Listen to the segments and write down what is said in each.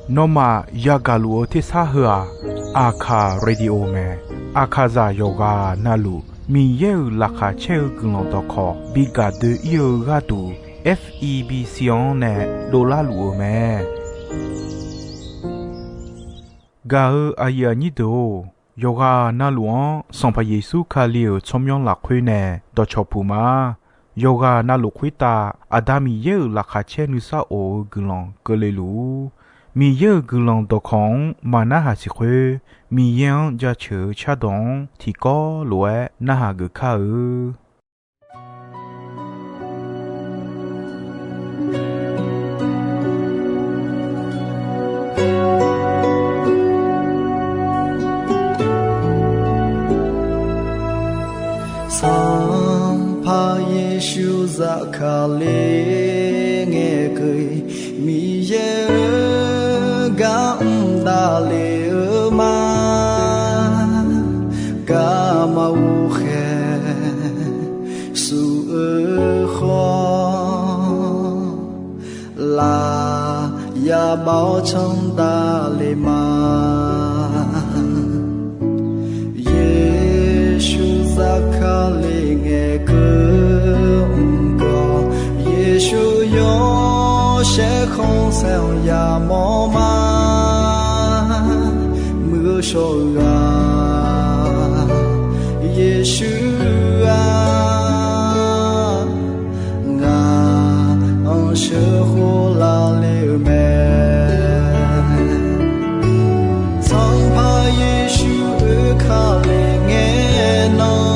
Nó mà yagalu thì sa hua akha radio me akhaza yoga nalu mi yeu lakha cheu gulong to kho biga de yoga tu FEB sion ne dola lu me ga aya ni do yoga naluan son pa yesu khalio chomyong la khwe ne do chopu ma yoga nalu khwita adami yeu lakha che nu sa o gulong kelelu mi yeu gulong do khong mana ha si khwe mi yang ja che cha dong thi ko lue na ha gu kha Sampa Yesu zakale nghe cười mi ye ga da le ma ga ma u khe su kho la ya bao trong da le ma zakale nghe cơ Giêsu yo sẽ không sao ya mò ma mưa sôi ga Giêsu ngà ông sẽ khô la lệ mẹ thằng pa Giêsu khá lệ nghe nó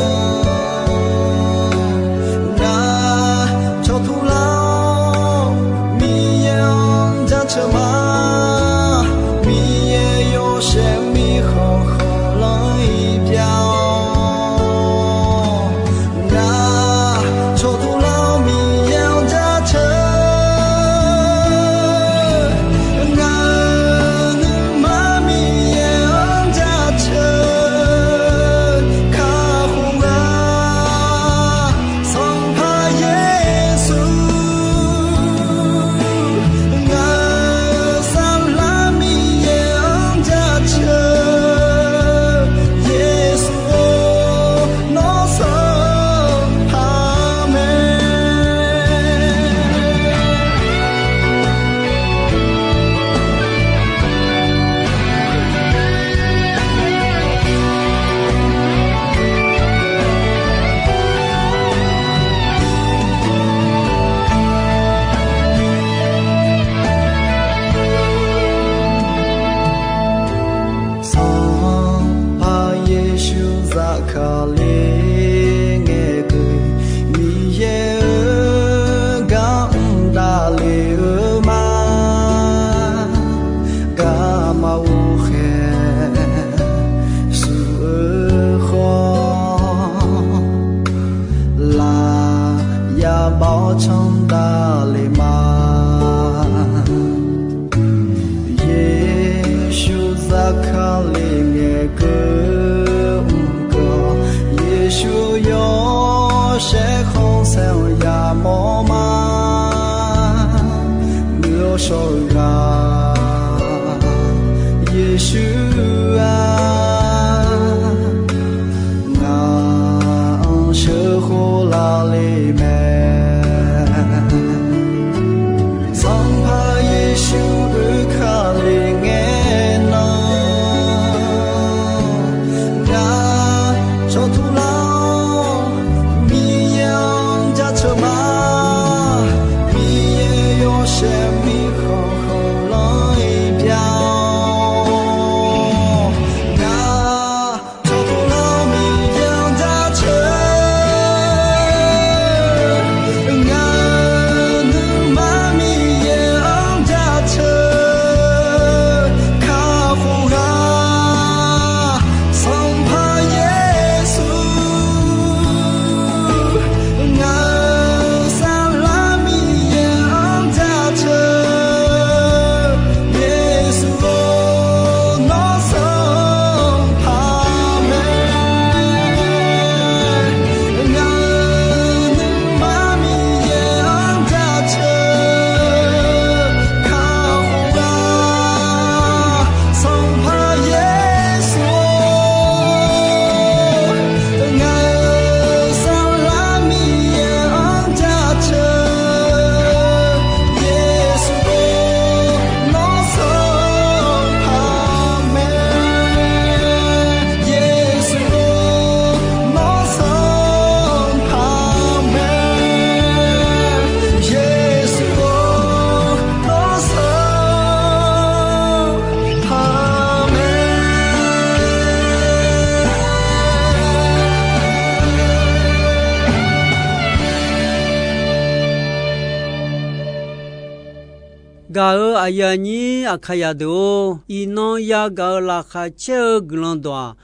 嘎尔阿亚尼阿卡亚多，伊诺亚嘎尔拉卡切格朗多。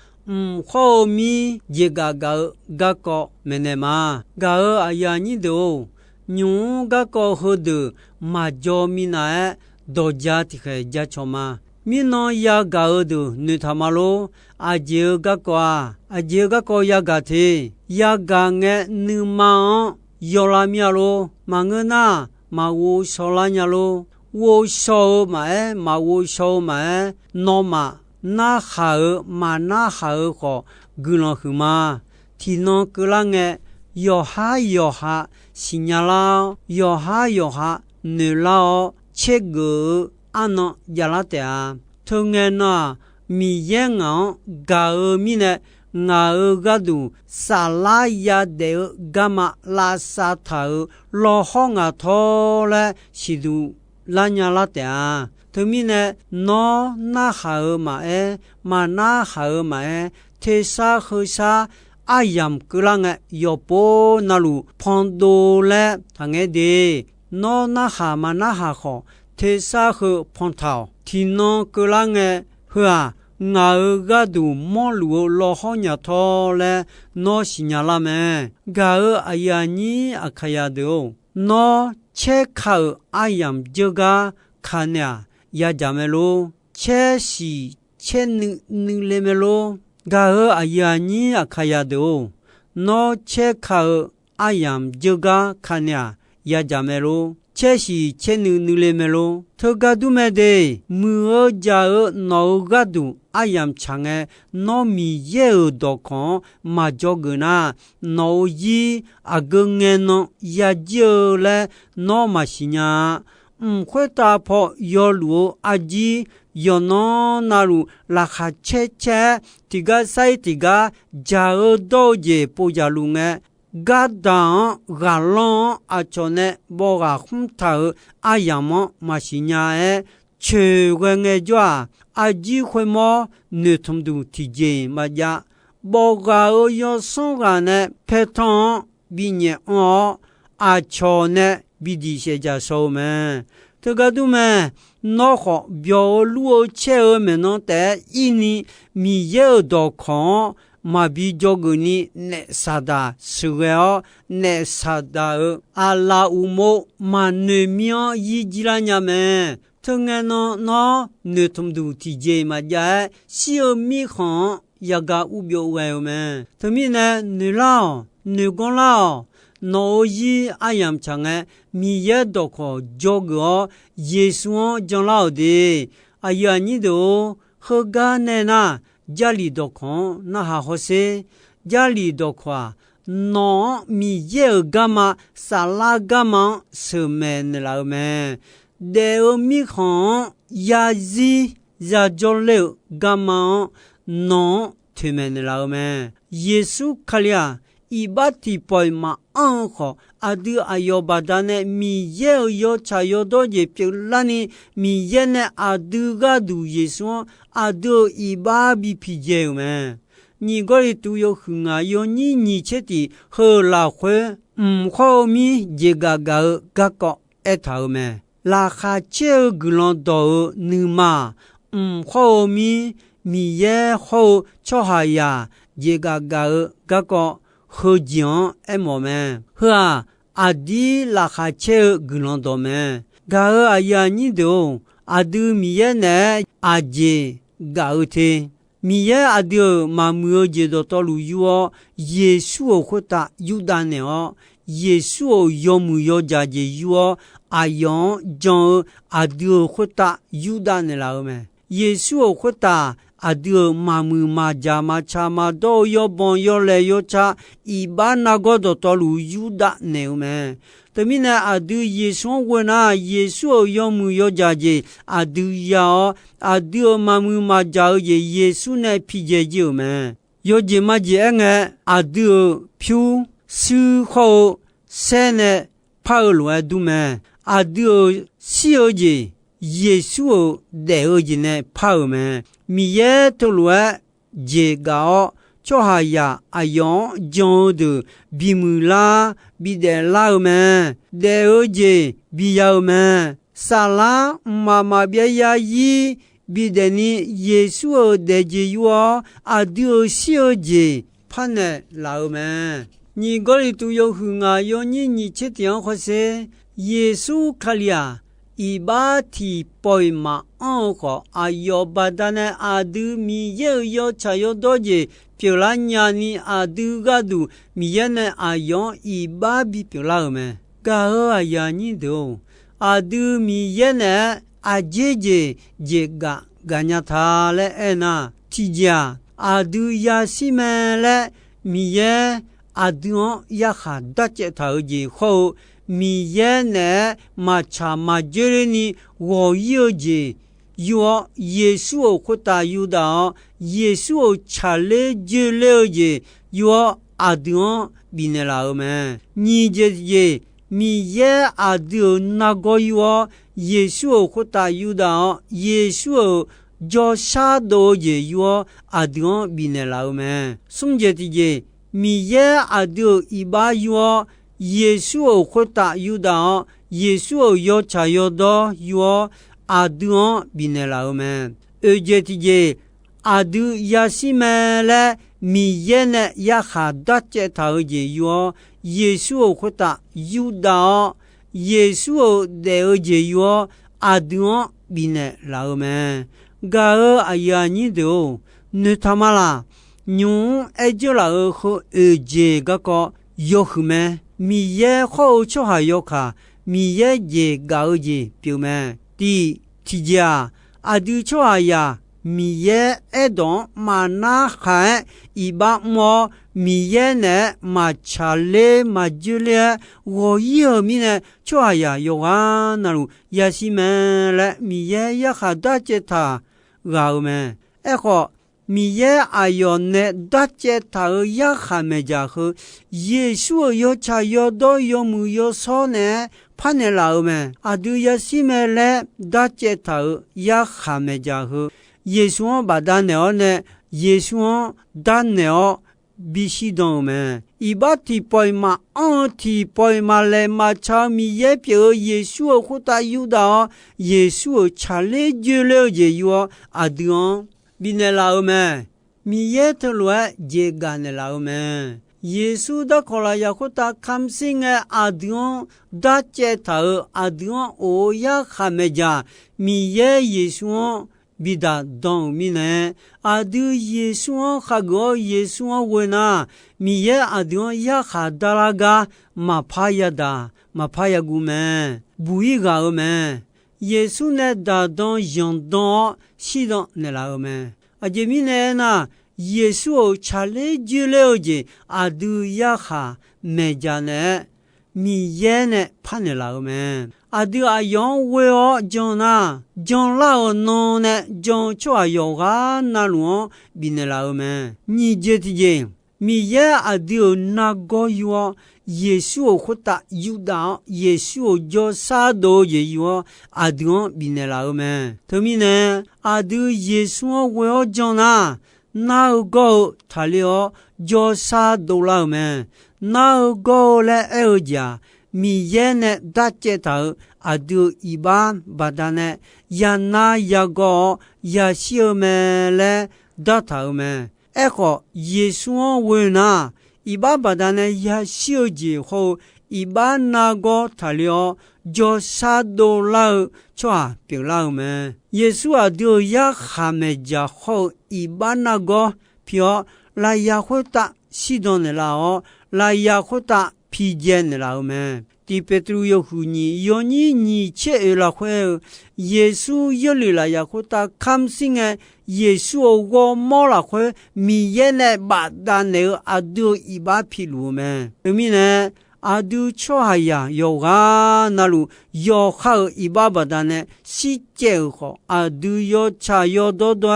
后面一个个没那嘛，个哎呀你都牛个好的嘛叫米那多家的个家巧嘛，米那呀个的你他妈咯，阿姐个啊，阿姐个呀个的，呀个哎你嘛要拉米咯，嘛个那嘛我少拉尼咯，我少买嘛我少买孬嘛。那哈尔嘛那哈尔个格朗去嘛，天那格朗个摇哈，新亚啦摇哈，你啦切个安那亚拉的啊，同样那米烟昂嘎尔米呢，阿尔嘎杜萨拉亚的嘎嘛拉萨塔尔老好啊托嘞是杜拉亚拉的啊。特米呢，那哈尔嘛嘛那哈尔嘛特沙和沙阿样格朗要波那路碰到嘞，他的那哈嘛那哈好，特沙和碰头，天那格朗和啊，阿尔嘎杜马路老好伢头嘞，那是伢拉咩？嘎尔阿呀你阿卡呀的，那切卡尔阿样这个看呀。呀，咱们咯，切能来没咯？嘎尔阿呀你阿卡呀的哦，那切卡尔阿样这个看呀，呀咱们咯，切能来没咯？他嘎都没得，木家尔那嘎都阿样长诶，那米也有多看，嘛叫个那，那伊阿个眼喏，呀就嘞，那嘛是呀。会打破有路阿吉有那路拉哈切提个塞提个加尔多节不加路呢，嘎当嘎浪阿做呢不嘎红头阿样么嘛是呀全个眼抓阿吉会么你同都提前嘛呀，不嘎有送个呢配汤比你阿做呢。比ဒီ些家收门，这个都么那好表路切尔门那的一年米有多看，嘛比较个你那啥的，是个那啥的阿拉乌莫嘛那苗一吉拉伢们，这个那他们都提前嘛呀，小米行也个乌表外们，他们呢你老你讲老。那伊阿样长诶，米也多可做个耶稣长老的，哎呀你都和个呢那家里多看那还好些，家里多看那米也干嘛沙拉干嘛什么呢老们，的米看呀子呀做了干嘛那他们的老们，耶稣看了。ibati poi ma anho adu ayobadane mi ye yo chayodo je pilani mi yene adu ga du yeso adu ibabi pije me ni gori tu yo hunga yo ni cheti ho la khwe ho mi je ga ko etau me la kha che glon do numa ho mi ye ho chohaya je ga ko和讲哎么们和啊阿弟拉哈切格朗多们，嘎尔阿呀你都阿都米耶呢阿杰嘎尔天米耶阿都马木杰多多路有哦，耶稣会打有单呢哦，耶稣有木有家杰有哦，阿阳讲阿都会打有单呢啦们，耶稣会打。阿德马木马加马查马都有帮有来有查，一般那个都到路有的呢么？对面呢阿德耶稣问啊，耶稣有木有家姐？阿德要阿德马木马加耶稣呢皮姐有么？有姐嘛姐呢？阿德票书后生呢跑路都么？阿德小姐。耶稣带儿子呢跑门，米耶头路杰高，就还呀阿阳讲的比木拉比得老门，带儿子比要门，萨拉妈妈别呀伊比得你耶稣的节约阿丢小节判的老们，你个里都有很啊，有你确定或是耶稣卡利亚伊巴提贝马安个阿有巴达呢阿杜米有查有多节，表拉伢你阿杜个杜米耶呢阿用伊巴比表拉们，噶阿呀你都阿杜米耶呢阿姐姐个。ganya tha le ena tija adu ya sime le miye adu ya khada che tha ji kho miye ne ma cha ma jere ni wo yo ji yo yesu ko ta yu da yesu cha le je le ji yo adu binela me ni je miye adu na go yo 예수 코타 유다 예수 조사도 예요 아디오 비네라우메 숨제디제 미예 아디오 이바요 예수 코타 유다 예수 요차요도 요 아디오 비네라우메 에제디제 아두 야시메레 미예네 야하다체 타오제요 예수 코타 유다 예수 대어제요 아드어 비네 라우메 가어 아야니도 느타마라 뉴 에절라어 호 에제가거 요흐메 미예 호초하요카 미예 제 가어제 뷰메 디 티자 아드초아야 미예 에동 마나하 이바모 미예네 마찰레 마줄레 워이어미네 초아야 요가나루 야시메레 미예 야하다체타 가우메 에코 미예 아요네 다체타 야하메자흐 예수 요차요도 요무요소네 파넬라우메 아두야시메레 다체타 야하메자흐 예수 바다네오네 예수 다네오 비시동메 이바티 포이마 안티 포이마레 마차미예 뼈 예수 호타 유다 예수 찰레 줄레제요 아드온 비넬라우메 미예틀와 제가넬라우메 예수다 콜라야 호타 감싱에 아드온 다체타 아드온 오야 카메자 미예 예수 비다 동미네 아드 예수 하고 예수 원나 미예 아드 야하다라가 마파야다 마파야구메 부이가오메 예수네 다동 용동 시동 내라오메 아제미네나 예수 찰레 줄레오지 아드 야하 메자네 미예네 파넬라오메 아드 아용 외어 존나 존라오 노네 존 초아요가 나루어 비네라오메 니제티제 미예 아드 나고요 예수 호타 유다 예수 조사도 예요 아드 비네라오메 더미네 아드 예수 외어 존나 나고 탈려 조사도라오메 나고레 에오자 미예네 다체타 아두 이반 바다네 야나 야고 야시오메레 다타우메 에코 예수오 외나 이바 바다네 야시오지 호 이바나고 탈려 조사도라 초아 빌라우메 예수 아두 야하메자 호 이바나고 표 라야호타 시도네라오 라야호타 피제네라우메 디 페트루요 후니 요니 니체라회 예수 열리라야호타 감싱에 예수 오고 몰라회 미예네 바다네 아두 이바필루메 의미네 아두 초하야 요가 나루 요하 이바바다네 시제호 아두 요차요도도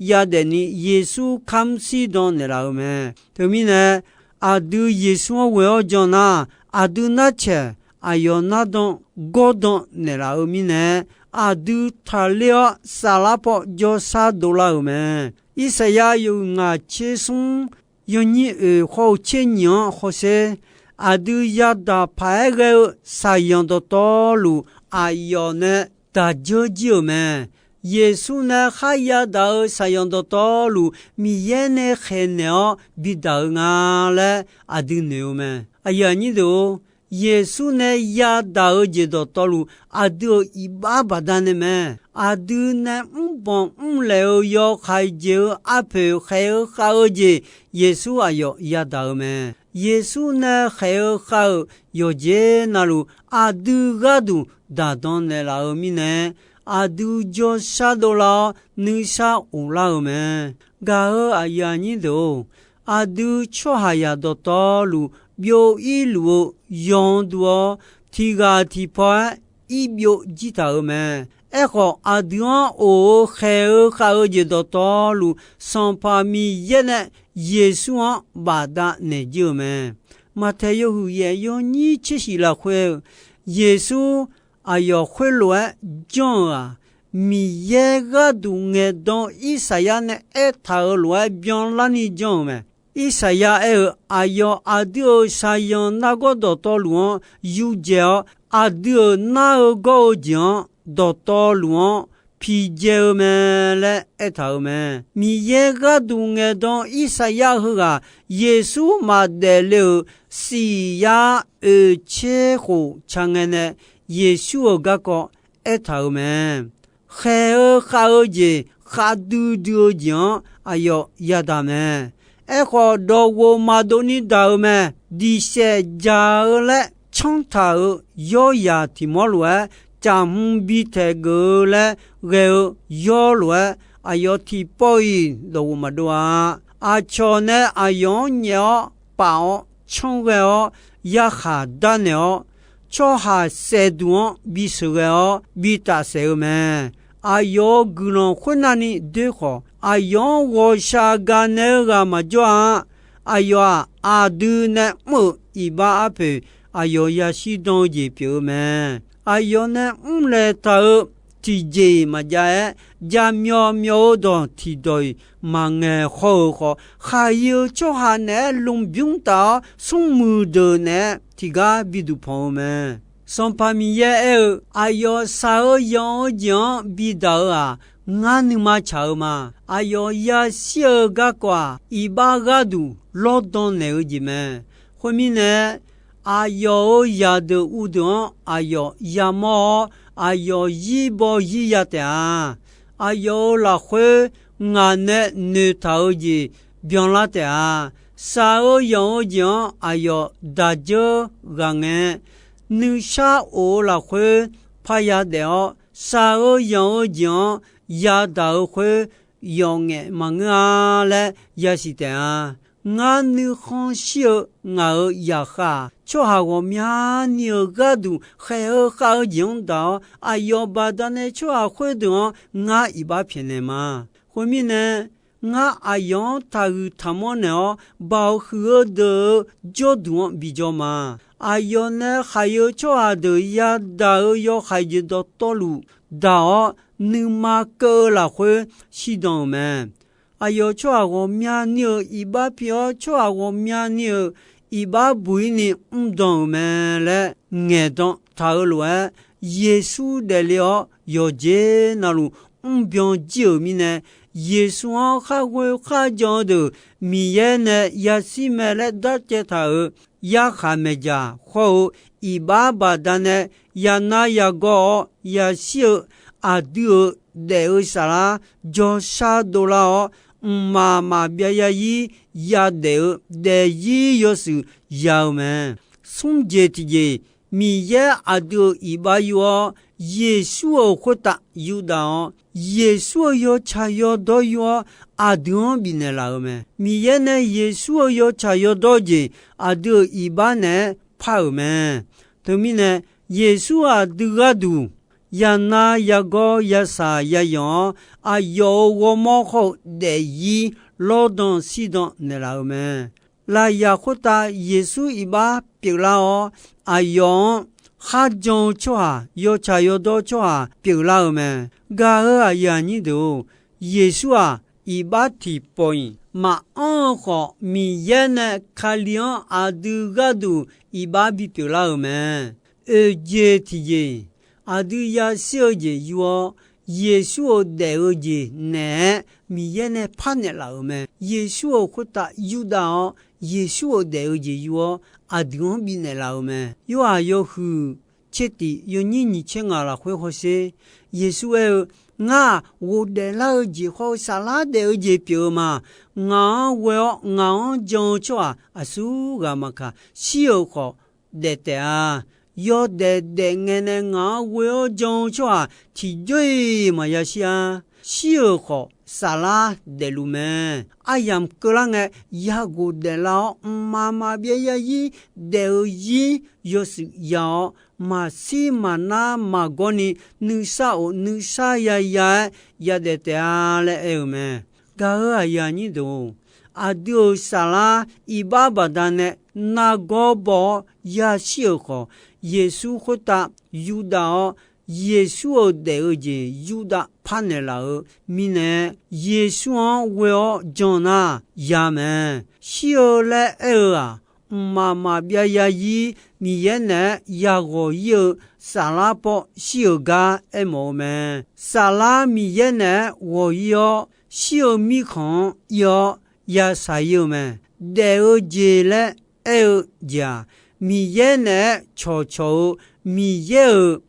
야데니 예수 감시도네라우메 의미네 아두 예수 외어조나 아두나체 아요나동 고동 네라우미네 아두 탈려 살라포 조사돌라우메 이사야유가 체송 요니 호체녀 호세 아두 야다 파에게 사연도 돌루 阿ယော呢大舅舅们。耶稣呢还要到撒样的道路，米耶呢还呢比到俺了阿都牛们。哎呀，你都耶稣呢要到这的道路，阿都一把把单的们，阿都呢帮来要还就阿婆还有好些，耶稣啊要到们。耶稣呢还有好要这那路，阿都个都打到那老米呢。阿都就杀到了，你杀乌拉们，噶阿呀你都，阿都错下呀到道路，表一路用多，提个提派一表几头们，个阿都哦还好就到道路，上帕米耶呢，耶稣啊把他那就们，马太有也有你吃西了会，耶稣。阿要回来讲啊，米耶个都爱当以赛亚呢爱讨来讲哪里讲嘛？以赛亚阿要阿丢赛亚那个道路有叫阿丢那个讲道路皮叫嘛来爱讨嘛？米耶个都爱当以赛亚和啊，耶稣嘛得了西亚切乎长安呢？耶稣个个爱头们，还好些，还都讲，哎哟，亚达们，个到我马多尼到们，ဒီ些家了，长头要呀提毛了，咱比太个了，个要了，哎哟提包伊到我马多啊，阿乔呢，哎哟鸟包长个呀哈大鸟。cho ha se duon bi seo bi ta seo me ayo gulon khunani de kho ayo wo sha ga ne ga ma jwa ayo a du ne mu iba ape ayo ya shi don ji pyo me ayo ne le ta ti je ma ja ja myo myo don ti doi ma nge kho kho kha yu cho ha ne lung byung ta sung mu de ne tiga bidu pome son pamiye ayo sao yo jo bidao a ngani ma chao ma ayo ya sio ga kwa iba ga du lo don ne ji me khomi ne ayo ya de udon ayo ya mo ayo yi bo yi ya ta ayo la khwe ngane ne tao ji bion la ta sao yo jo ayo da jo ga nge nu sha o la khwe pha ya de sao yo jo ya da khwe yo nge ma nga le ya si ta nga nu khon xiu nga ya kha cho ha wo mya ni ga du khe kha jing da ayo ba da ne cho ha khwe do nga i ba phien ne ma khwe mi ne nga ayon ta gu thamo ne ba hu de jo du bi jo ma ayon ne khayo cho ha de ya da yo khay do to lu da nu ma ke la khwe si don me ayo cho ha wo mya ni i ba pyo cho ha wo mya ni i ba bui ni don me le nge don ta lu yesu de le yo je na lu bion ji mi ne yesu a kha we kha jo de mi ye ne ya si me le da che ta ya kha me ja kho i ba ba da ne ya na ya go ya si a du de sa la jo sa do la ma bia ya yi ya de yi yo su ya me sum je ti je mi ye a du i ba yo yesu o khota yu da yesu yo cha yo do yo adon bi ne la me mi ye ne yesu yo cha yo do je adu i ba ne pha me to mi ne yesu a du ga du ya na ya go ya sa ya yo a yo wo mo kho de yi lo don si don ne la me la ya khota yesu i ba pi la o a yo ha jong chwa yo cha yo do chwa pi la me ga ya ni do yesu a i ba ti point ma on kho mi ye ne khalion a du ga du i ba bi pi la me je ti je 阿杜亚小姐哟，耶稣的姐呢，米耶呢怕呢老们，耶稣或打犹大哦，耶稣的姐哟，阿杜比呢老们，有啊有乎，切的有你请阿拉会好些，耶稣我的老姐好沙拉的姐表嘛，我讲出啊，苏个嘛卡，小好的啊。有的呢，我讲出啊，体最嘛也是啊，小好沙拉的路门，哎呀，个人个呀个的老妈妈别呀伊的伊有时要嘛西嘛那嘛个呢，女啥呀的啊嘞么，个呀你都。阿丢沙拉伊巴巴达呢，那个包也小好，耶稣或打犹大哦，耶稣的姐犹大怕呢老米呢，耶稣我讲那呀们小来啊，妈妈别呀伊米也呢呀我有沙拉包小个么们，沙拉米也呢我有小米糠有。呀，啥有么？得接了家，米也呢，悄米也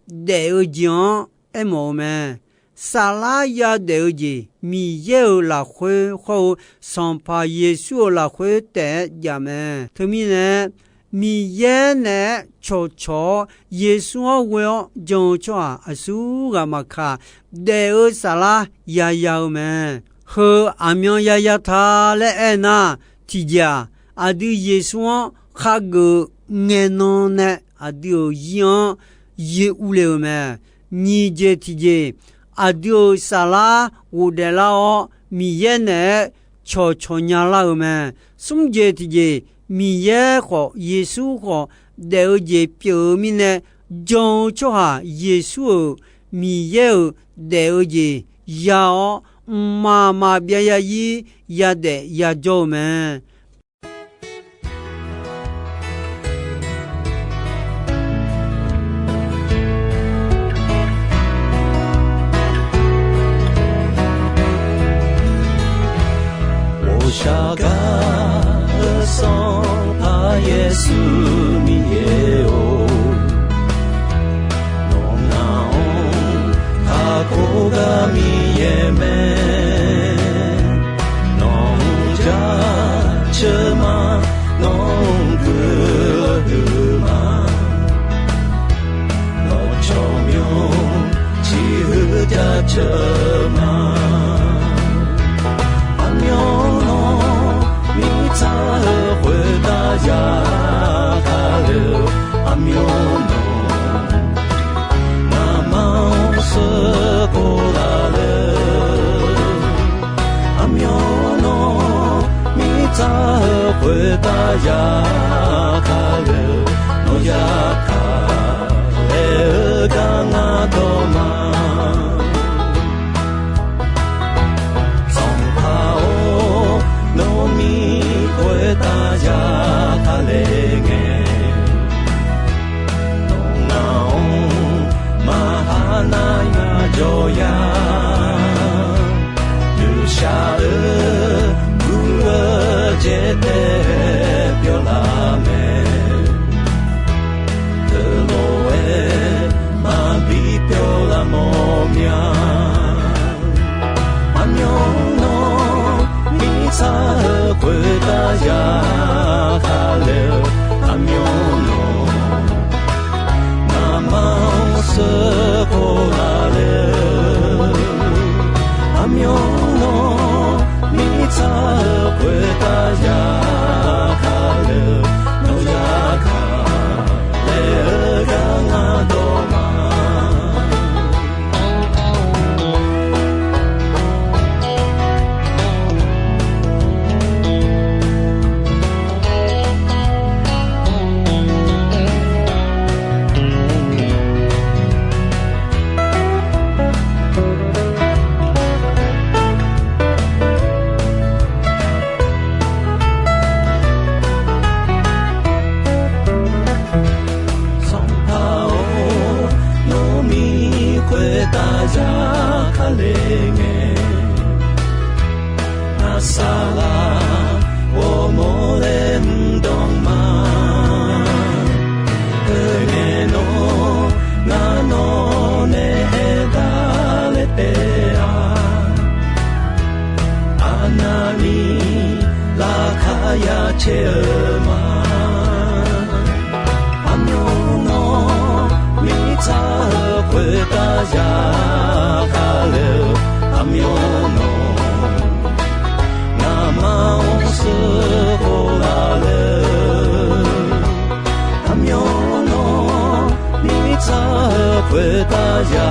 得讲么么？沙拉呀得接，米也拉回后，上怕耶稣拉回的家么？他们呢，米也呢，悄耶稣我讲讲苏个嘛卡，得沙拉呀么？和阿苗呀他来那提家阿丢耶稣哈个眼孬呢阿丢样也无聊么你这提家阿丢沙拉我的老米也呢悄伢老么送这提家米也和耶稣和了解表面呢讲出哈耶稣米也了解要妈妈别呀伊呀的呀做们。我下个上他耶稣米耶哦，侬啊哦，他过个米耶们。这嘛弄个嘛，我照明只和家这嘛，阿苗喏，你咋回大家卡了？阿苗喏，那么是过来了，阿苗喏。咋会大家卡了？诺亚卡勒干那多嘛？从他哦，诺米会大家卡勒耶，东那哦，马哈那呀就呀，留下了。姐的表拉妹，德罗诶，马比表拉莫苗，阿苗诺，米查回大家卡了，阿苗诺，那么是过来了，阿苗诺。你咋会大家卡了？ ta ya kalenge asala o morem dong ma no na no ne da le te a anani la kaya che ma amyo no mi ta kwe ta ya ka le amyo no na ma se ho la le amyo no mi ta kwe ta ya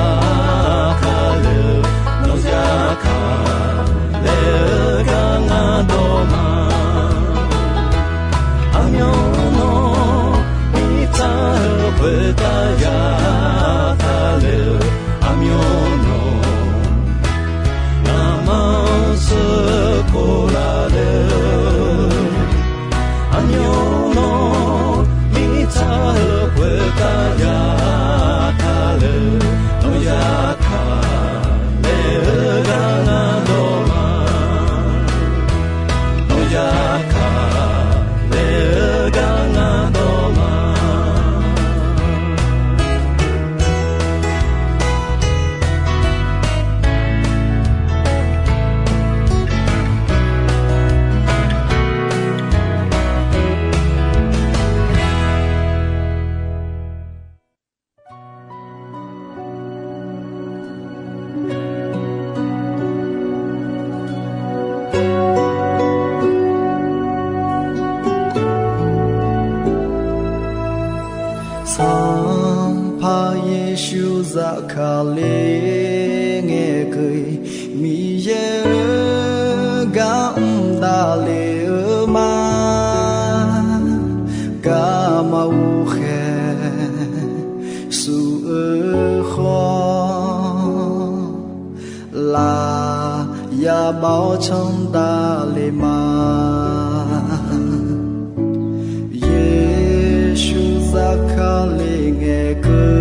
ka le no ya ka le ga na do ma amyo no mi ta kwe ta ya ka le amyo no na ma se ko la le amyo no mi ta kwe ta ya ka le no ya ka le ga na do ma no ya ka le ga na do ma khá lê nghe cười mi ye gam da lê ma ga ma u khe su kho la ya bao trong da lê ma Yeshu za khá lê nghe cười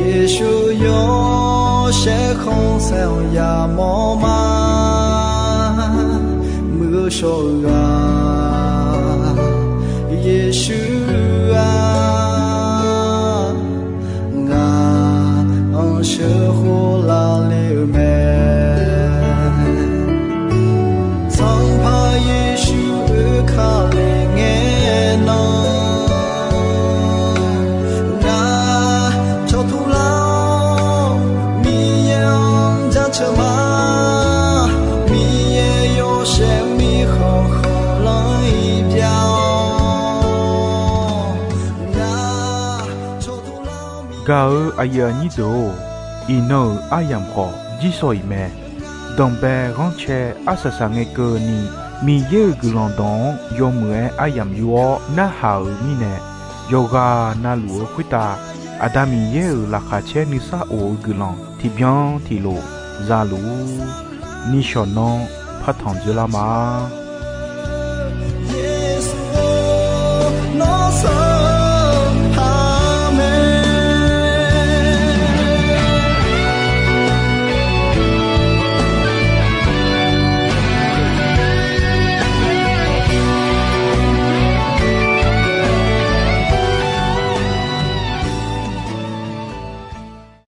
Yeshu yo sẽ không sao ya mò ma mưa sôi ga Yeshu a nga ông sẽ hồ la liu mẹ sang pa Yeshu khá lê nghe nó Gao aya ni do ino ayam kho ji soi me dong be ron che asasa nge ko ni mi ye gulon don yo mue ayam yo na ha mi ne yoga na lu kwita adami ye la kha che ni sa o gulon ti bien ti lo za lu ni shonon phathon je la ma